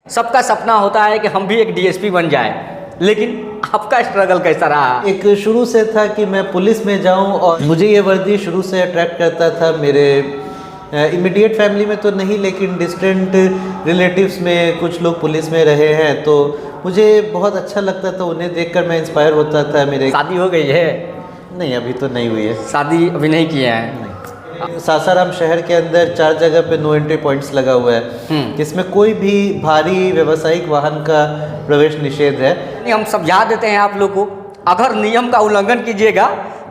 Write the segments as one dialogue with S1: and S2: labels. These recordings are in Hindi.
S1: सबका सपना होता है कि हम भी एक डीएसपी बन जाए, लेकिन आपका स्ट्रगल कैसा रहा?
S2: एक शुरू से था कि मैं पुलिस में जाऊं और मुझे ये वर्दी शुरू से अट्रैक्ट करता था। मेरे इमीडिएट फैमिली में तो नहीं, लेकिन डिस्टेंट रिलेटिव्स में कुछ लोग पुलिस में रहे हैं, तो मुझे बहुत अच्छा लगता था। उन्हें देखकर मैं इंस्पायर होता था। मेरे
S1: शादी हो गई है?
S2: नहीं, अभी तो नहीं हुई है।
S1: शादी अभी नहीं किए हैं?
S2: सासाराम शहर के अंदर 4 जगह पे नो एंट्री पॉइंट्स लगा हुआ है, जिसमें कोई भी भारी व्यावसायिक वाहन का प्रवेश निषेध है।
S1: हम समझा देते हैं आप लोग को, अगर नियम का उल्लंघन कीजिएगा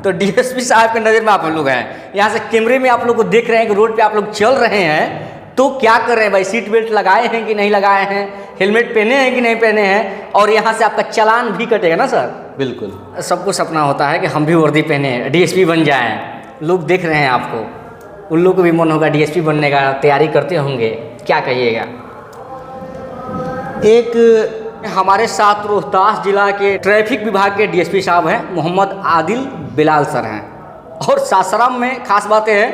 S1: तो डीएसपी साहब के नज़र में आप लोग हैं। यहाँ से कैमरे में आप लोग को देख रहे हैं कि रोड पे आप लोग चल रहे हैं, तो क्या कर रहे हैं भाई? सीट बेल्ट लगाए हैं कि नहीं लगाए हैं? हेलमेट पहने हैं कि नहीं पहने हैं? और यहाँ से आपका चालान भी कटेगा ना सर?
S2: बिल्कुल।
S1: सबको सपना होता है कि हम भी वर्दी पहने डीएसपी बन जाएं। लोग देख रहे हैं आपको, उन लोगों को भी मन होगा डीएसपी बनने का, तैयारी करते होंगे, क्या कहिएगा?
S2: एक
S1: हमारे साथ रोहतास जिला के ट्रैफिक विभाग के डीएसपी साहब हैं, मोहम्मद आदिल बिलाल सर हैं। और सासाराम में खास बात है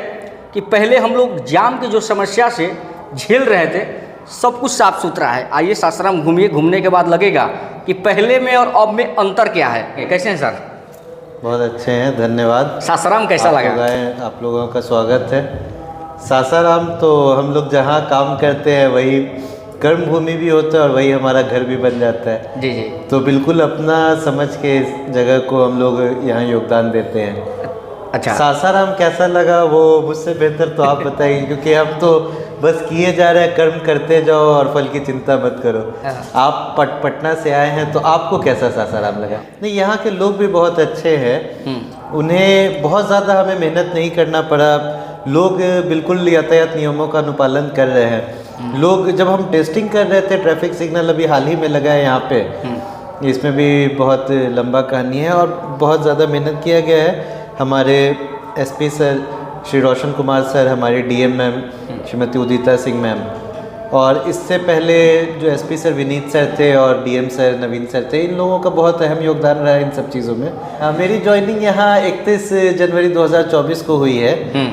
S1: कि पहले हम लोग जाम की जो समस्या से झेल रहे थे, सब कुछ साफ सुथरा है। आइए सासाराम घूमिए, घूमने के बाद लगेगा कि पहले में और अब में अंतर क्या है। कैसे हैं सर?
S2: बहुत अच्छे हैं, धन्यवाद।
S1: सासाराम कैसा लगा?
S2: आप लोगों का स्वागत है। सासाराम तो हम लोग जहाँ काम करते हैं वही कर्म भूमि भी होता है और वही हमारा घर भी बन जाता है।
S1: जी जी।
S2: तो बिल्कुल अपना समझ के इस जगह को हम लोग यहाँ योगदान देते हैं।
S1: अच्छा,
S2: सासाराम कैसा लगा वो मुझसे बेहतर तो आप बताइए, क्योंकि हम तो बस किए जा रहे हैं, कर्म करते जाओ और फल की चिंता मत करो। आप पटना से आए हैं, तो आपको कैसा सासाराम लगा? नहीं, यहाँ के लोग भी बहुत अच्छे हैं। उन्हें बहुत ज़्यादा हमें मेहनत नहीं करना पड़ा। लोग बिल्कुल यातायात नियमों का अनुपालन कर रहे हैं। लोग, जब हम टेस्टिंग कर रहे थे, ट्रैफिक सिग्नल अभी हाल ही में लगा है यहाँ पे, इसमें भी बहुत लंबा कहानी है और बहुत ज़्यादा मेहनत किया गया है। हमारे SP sir Shri Roshan Kumar sir, हमारी डीएम मैम श्रीमती उदिता सिंह मैम, और इससे पहले जो एसपी सर विनीत सर थे और डीएम सर नवीन सर थे, इन लोगों का बहुत अहम योगदान रहा है इन सब चीज़ों में। मेरी ज्वाइनिंग यहाँ 31 जनवरी 2024 को हुई है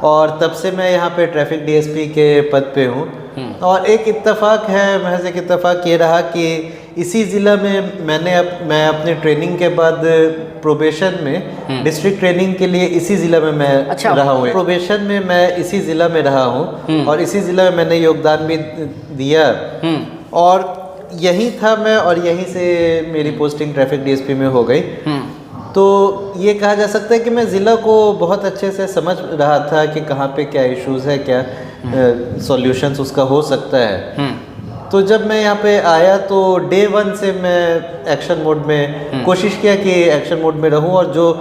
S2: और तब से मैं यहाँ पे ट्रैफिक डीएसपी के पद पे हूँ। और एक इत्तेफाक है, महज एक इत्तेफाक ये रहा कि इसी ज़िला में मैं अपने ट्रेनिंग के बाद प्रोबेशन में डिस्ट्रिक्ट ट्रेनिंग के लिए इसी ज़िला में मैं रहा हूँ। प्रोबेशन में मैं इसी ज़िला में रहा हूँ और इसी ज़िला में मैंने योगदान भी दिया और यहीं था मैं, और यहीं से मेरी पोस्टिंग ट्रैफिक डीएसपी में हो गई। तो ये कहा जा सकता है कि मैं ज़िला को बहुत अच्छे से समझ रहा था कि कहाँ पे क्या इश्यूज़ है, क्या सॉल्यूशंस उसका हो सकता है। तो जब मैं यहाँ पे आया तो डे 1 से मैं एक्शन मोड में कोशिश किया कि एक्शन मोड में रहूँ और जो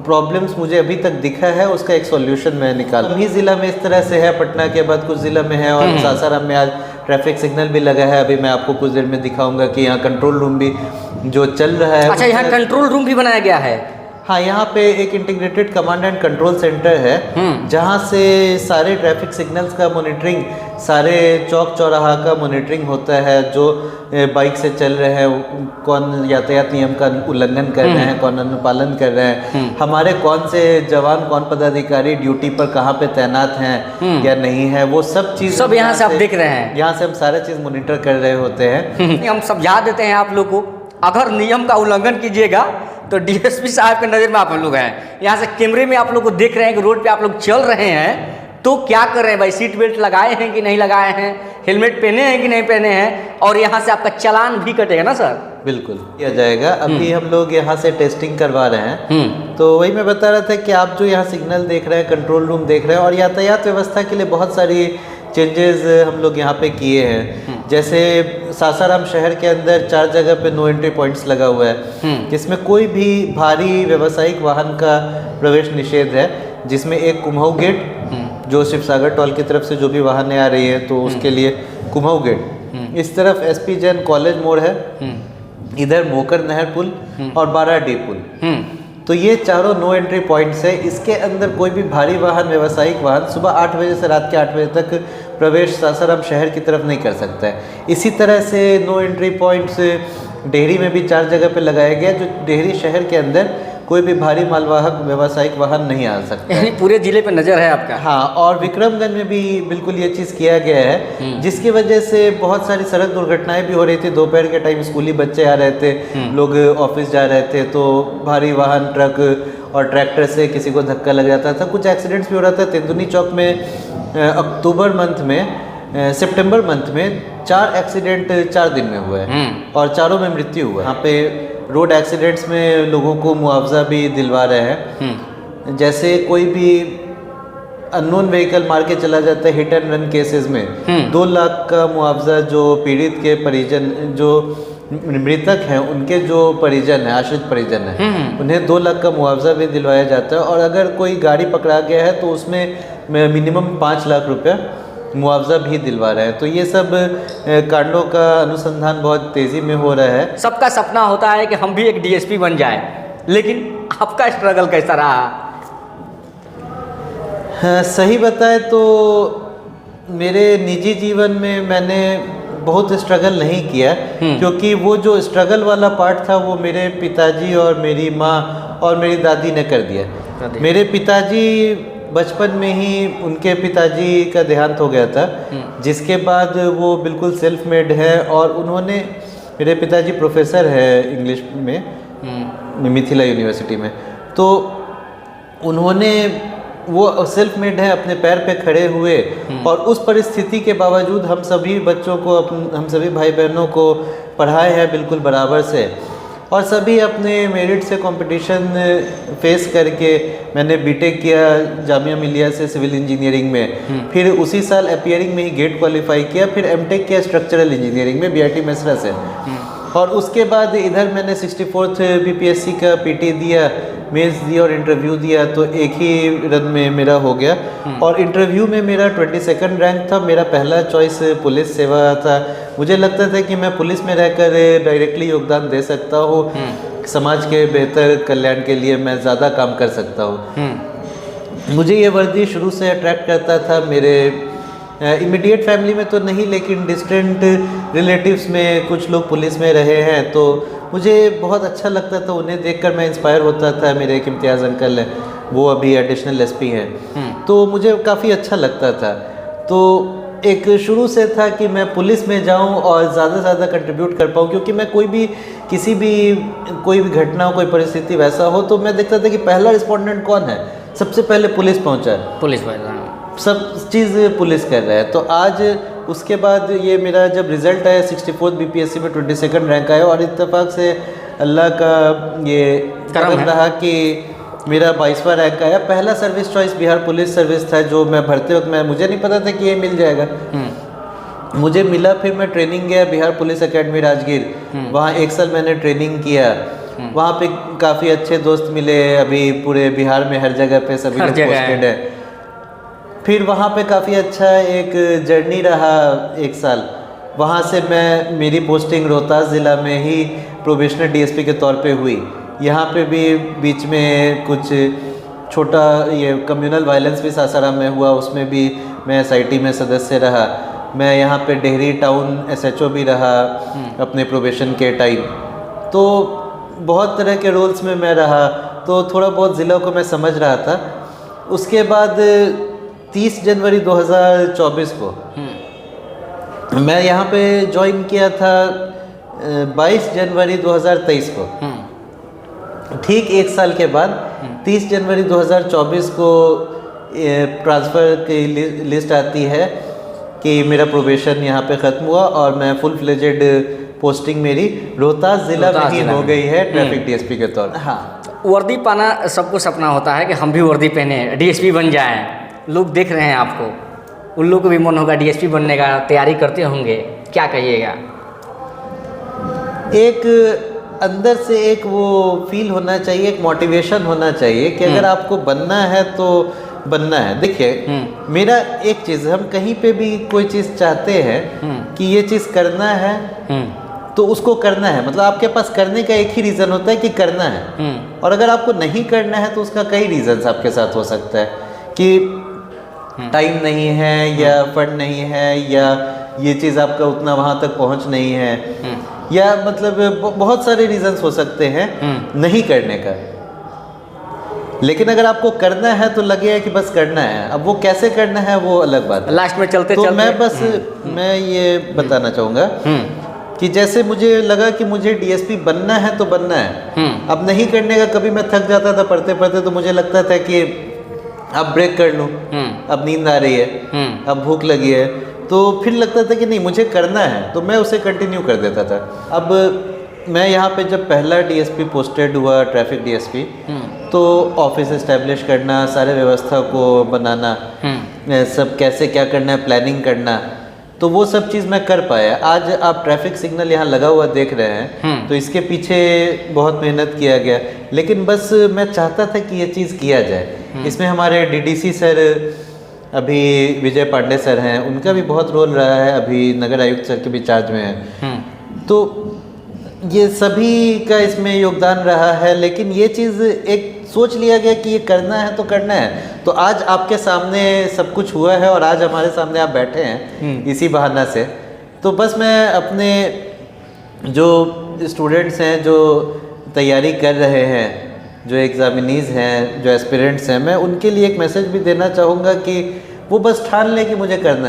S2: प्रॉब्लम्स मुझे अभी तक दिखा है उसका एक सॉल्यूशन मैं निकालूँ। ही ज़िला में इस तरह से है, पटना के बाद कुछ ज़िला में है और सासाराम में आज ट्रैफिक सिग्नल भी लगा है। अभी मैं आपको कुछ देर में दिखाऊंगा कि यहाँ कंट्रोल रूम भी जो चल रहा है।
S1: अच्छा, यहाँ कंट्रोल रूम भी बनाया गया है?
S2: हाँ, यहाँ पे एक integrated command and control centre है, जहाँ से सारे ट्रैफिक सिग्नल्स का मॉनिटरिंग, सारे चौक चौराहा का मॉनिटरिंग होता है। जो बाइक से चल रहे हैं, कौन यातायात नियम का उल्लंघन कर रहे हैं, कौन अनुपालन कर रहे हैं, हमारे कौन से जवान, कौन पदाधिकारी ड्यूटी पर कहाँ पे तैनात हैं या नहीं है, वो सब चीज़
S1: सब यहाँ से आप देख रहे हैं।
S2: यहाँ से हम सारे चीज़ मॉनिटर कर रहे होते हैं।
S1: हम समझा देते हैं आप लोग को, अगर नियम का उल्लंघन कीजिएगा तो डीएसपी साहब के नज़र में आप लोग हैं। यहाँ से कैमरे में आप लोग को देख रहे हैं कि रोड पे आप लोग चल रहे हैं, तो क्या कर रहे हैं भाई? सीट बेल्ट लगाए हैं कि नहीं लगाए हैं? हेलमेट पहने हैं कि नहीं पहने हैं? और यहाँ से आपका चालान भी कटेगा ना सर?
S2: बिल्कुल किया जाएगा। अभी हम लोग यहाँ से टेस्टिंग करवा रहे हैं। तो वही मैं बता रहा था कि आप जो यहाँ सिग्नल देख रहे हैं, कंट्रोल रूम देख रहे हैं, और यातायात व्यवस्था के लिए बहुत सारी चेंजेस हम लोग यहाँ पे किए हैं। जैसे सासाराम शहर के अंदर 4 जगह पे नो एंट्री पॉइंट्स लगा हुआ है, जिसमें कोई भी भारी व्यावसायिक वाहन का प्रवेश निषेध है, जिसमें एक कुम्हाऊ गेट, जो शिवसागर टोल की तरफ से जो भी वाहनें आ रही है तो उसके लिए कुम्हाऊ गेट, इस तरफ एसपी जैन कॉलेज मोड़ है, इधर मोकर नहर पुल और 12 डी पुल। तो ये चारों नो एंट्री पॉइंट्स है। इसके अंदर कोई भी भारी वाहन, व्यावसायिक वाहन सुबह 8 बजे से रात के 8 बजे तक प्रवेश सासाराम शहर की तरफ नहीं कर सकता है। इसी तरह से नो एंट्री पॉइंट्स डेहरी में भी 4 जगह पे लगाया गया, जो डेहरी शहर के अंदर कोई भी भारी मालवाहक व्यावसायिक वाहन नहीं आ सकता है।
S1: यानी पूरे जिले पे नज़र है आपका।
S2: हाँ, और विक्रमगंज में भी बिल्कुल ये चीज़ किया गया है, जिसकी वजह से बहुत सारी सड़क दुर्घटनाएं भी हो रही थी। दोपहर के टाइम स्कूली बच्चे आ रहे थे, लोग ऑफिस जा रहे थे, तो भारी वाहन ट्रक और ट्रैक्टर से किसी को धक्का लग जाता था। कुछ एक्सीडेंट्स भी हो रहा था। तेंदुनी चौक में सितंबर मंथ में 4 एक्सीडेंट 4 दिन में हुए हैं और चारों में मृत्यु हुआ। यहाँ पे रोड एक्सीडेंट्स में लोगों को मुआवजा भी दिलवा रहे हैं। जैसे कोई भी अननोन व्हीकल मार के चला जाता है हिट एंड रन केसेस में, 2 लाख का मुआवजा जो पीड़ित के परिजन, जो मृतक हैं उनके जो परिजन हैं, आश्रित परिजन हैं, उन्हें 2 लाख का मुआवजा भी दिलवाया जाता है। और अगर कोई गाड़ी पकड़ा गया है तो उसमें मिनिमम 5 लाख रुपया मुआवजा भी दिलवा रहे हैं। तो ये सब कांडों का अनुसंधान बहुत तेज़ी में हो रहा है।
S1: सबका सपना होता है कि हम भी एक डीएसपी बन जाए, लेकिन आपका स्ट्रगल कैसा रहा?
S2: हाँ, सही बताए तो मेरे निजी जीवन में मैंने बहुत स्ट्रगल नहीं किया, क्योंकि वो जो स्ट्रगल वाला पार्ट था वो मेरे पिताजी और मेरी माँ और मेरी दादी ने कर दिया। मेरे पिताजी बचपन में ही, उनके पिताजी का देहांत हो गया था, जिसके बाद वो बिल्कुल सेल्फ मेड है। और उन्होंने, मेरे पिताजी प्रोफेसर है इंग्लिश में मिथिला यूनिवर्सिटी में, तो उन्होंने, वो सेल्फ मेड है, अपने पैर पे खड़े हुए। और उस परिस्थिति के बावजूद हम सभी बच्चों को, हम सभी भाई बहनों को पढ़ाए हैं बिल्कुल बराबर से। और सभी अपने मेरिट से कंपटीशन फेस करके, मैंने बीटेक किया जामिया मिलिया से सिविल इंजीनियरिंग में, फिर उसी साल अपीयरिंग में ही गेट क्वालिफाई किया, फिर एमटेक किया स्ट्रक्चरल इंजीनियरिंग में बीआईटी मेसरा से। और उसके बाद इधर मैंने 64th बीपीएससी का पीटी दिया, मेंस दिया और इंटरव्यू दिया, तो एक ही रन में मेरा हो गया। और इंटरव्यू में मेरा 22nd रैंक था। मेरा पहला चॉइस पुलिस सेवा था। मुझे लगता था कि मैं पुलिस में रहकर डायरेक्टली योगदान दे सकता हूँ, समाज के बेहतर कल्याण के लिए मैं ज़्यादा काम कर सकता हूँ। मुझे ये वर्दी शुरू से अट्रैक्ट करता था। मेरे इमीडिएट फैमिली में तो नहीं, लेकिन डिस्टेंट रिलेटिव्स में कुछ लोग पुलिस में रहे हैं, तो मुझे बहुत अच्छा लगता था। उन्हें देखकर मैं इंस्पायर होता था। मेरे एक इम्तियाज़ अंकल हैं, वो अभी एडिशनल एसपी हैं, तो मुझे काफ़ी अच्छा लगता था। तो एक शुरू से था कि मैं पुलिस में जाऊं और ज़्यादा से ज़्यादा कंट्रीब्यूट कर पाऊं, क्योंकि मैं कोई भी घटना, कोई परिस्थिति वैसा हो, तो मैं देखता था कि पहला रिस्पोंडेंट कौन है, सबसे पहले पुलिस पहुंचा है,
S1: पुलिस वाला
S2: सब चीज़ पुलिस कर रहा है। तो आज उसके बाद ये मेरा जब रिज़ल्ट आया 64th बीपीएससी में 22nd रैंक आया, और इत्तेफाक से अल्लाह का ये करम रहा कि मेरा 22वां रैंक आया। पहला service choice Bihar police service था, जो मैं भरते वक्त मुझे नहीं पता था कि ये मिल जाएगा, मुझे मिला। फिर मैं ट्रेनिंग गया बिहार पुलिस एकेडमी राजगीर, वहाँ 1 साल मैंने ट्रेनिंग किया। वहाँ पे काफ़ी अच्छे दोस्त मिले, अभी पूरे बिहार में हर जगह पे सभी लोग पोस्टेड है। फिर वहाँ पे काफ़ी अच्छा एक जर्नी रहा 1 साल। वहाँ से मेरी पोस्टिंग रोहतास ज़िला में ही प्रोबेशनर डीएसपी के तौर पे हुई। यहाँ पे भी बीच में कुछ छोटा ये कम्युनल वायलेंस भी सासाराम में हुआ, उसमें भी मैं एसआईटी में सदस्य रहा। मैं यहाँ पे डेहरी टाउन एसएचओ भी रहा अपने प्रोबेशन के टाइम। तो बहुत तरह के रोल्स में मैं रहा, तो थोड़ा बहुत ज़िला को मैं समझ रहा था। उसके बाद 30 जनवरी 2024 को मैं यहाँ पे ज्वाइन किया था। 22 जनवरी 2023 को, ठीक 1 साल के बाद 30 जनवरी 2024 को ट्रांसफ़र की लिस्ट आती है कि मेरा प्रोबेशन यहाँ पे ख़त्म हुआ और मैं फुल फ्लेजेड पोस्टिंग मेरी रोहतास ज़िला में ही हो गई है ट्रैफिक डीएसपी के तौर पर। हाँ,
S1: वर्दी पाना सबको सपना होता है कि हम भी वर्दी पहने डीएसपी बन जाएं। लोग देख रहे हैं आपको, उन लोगों को भी मन होगा डीएसपी बनने का, तैयारी करते होंगे, क्या कहिएगा?
S2: एक अंदर से एक वो फील होना चाहिए, एक मोटिवेशन होना चाहिए कि अगर आपको बनना है तो बनना है। देखिए, मेरा एक चीज़, हम कहीं पे भी कोई चीज़ चाहते हैं कि ये चीज़ करना है तो उसको करना है। मतलब आपके पास करने का एक ही रीज़न होता है कि करना है, और अगर आपको नहीं करना है तो उसका कई रीज़न्स आपके साथ हो सकता है कि टाइम नहीं है, या फंड नहीं है, या ये चीज़ आपका उतना वहाँ तक पहुँच नहीं है, या मतलब बहुत सारे रीजंस हो सकते हैं नहीं करने का। लेकिन अगर आपको करना है तो लगे कि बस करना है, अब वो कैसे करना है वो अलग बात है।
S1: लास्ट में चलते
S2: तो
S1: चलते
S2: मैं ये बताना चाहूँगा कि जैसे मुझे लगा कि मुझे डीएसपी बनना है तो बनना है। अब नहीं करने का, कभी मैं थक जाता था पढ़ते पढ़ते, तो मुझे लगता था कि अब ब्रेक कर लूँ, अब नींद आ रही है, अब भूख लगी है, तो फिर लगता था कि नहीं मुझे करना है, तो मैं उसे कंटिन्यू कर देता था। अब मैं यहाँ पे जब पहला डीएसपी पोस्टेड हुआ, ट्रैफिक डीएसपी, तो ऑफिस इस्टेब्लिश करना, सारे व्यवस्था को बनाना, सब कैसे क्या करना है, प्लानिंग करना, तो वो सब चीज़ मैं कर पाया। आज आप ट्रैफिक सिग्नल यहाँ लगा हुआ देख रहे हैं, तो इसके पीछे बहुत मेहनत किया गया, लेकिन बस मैं चाहता था कि ये चीज़ किया जाए। इसमें हमारे डीडीसी सर, अभी विजय पांडे सर हैं, उनका भी बहुत रोल रहा है, अभी नगर आयुक्त सर के भी चार्ज में है, तो ये सभी का इसमें योगदान रहा है। लेकिन ये चीज़ एक सोच लिया गया कि ये करना है तो करना है, तो आज आपके सामने सब कुछ हुआ है और आज हमारे सामने आप बैठे हैं इसी बहाना से। तो बस मैं अपने जो स्टूडेंट्स हैं, जो तैयारी कर रहे हैं, जो एग्ज़ामिनीज़ हैं, जो एस्पिरेंट्स हैं, मैं उनके लिए एक मैसेज भी देना चाहूँगा कि वो बस ठान लें कि मुझे करना है।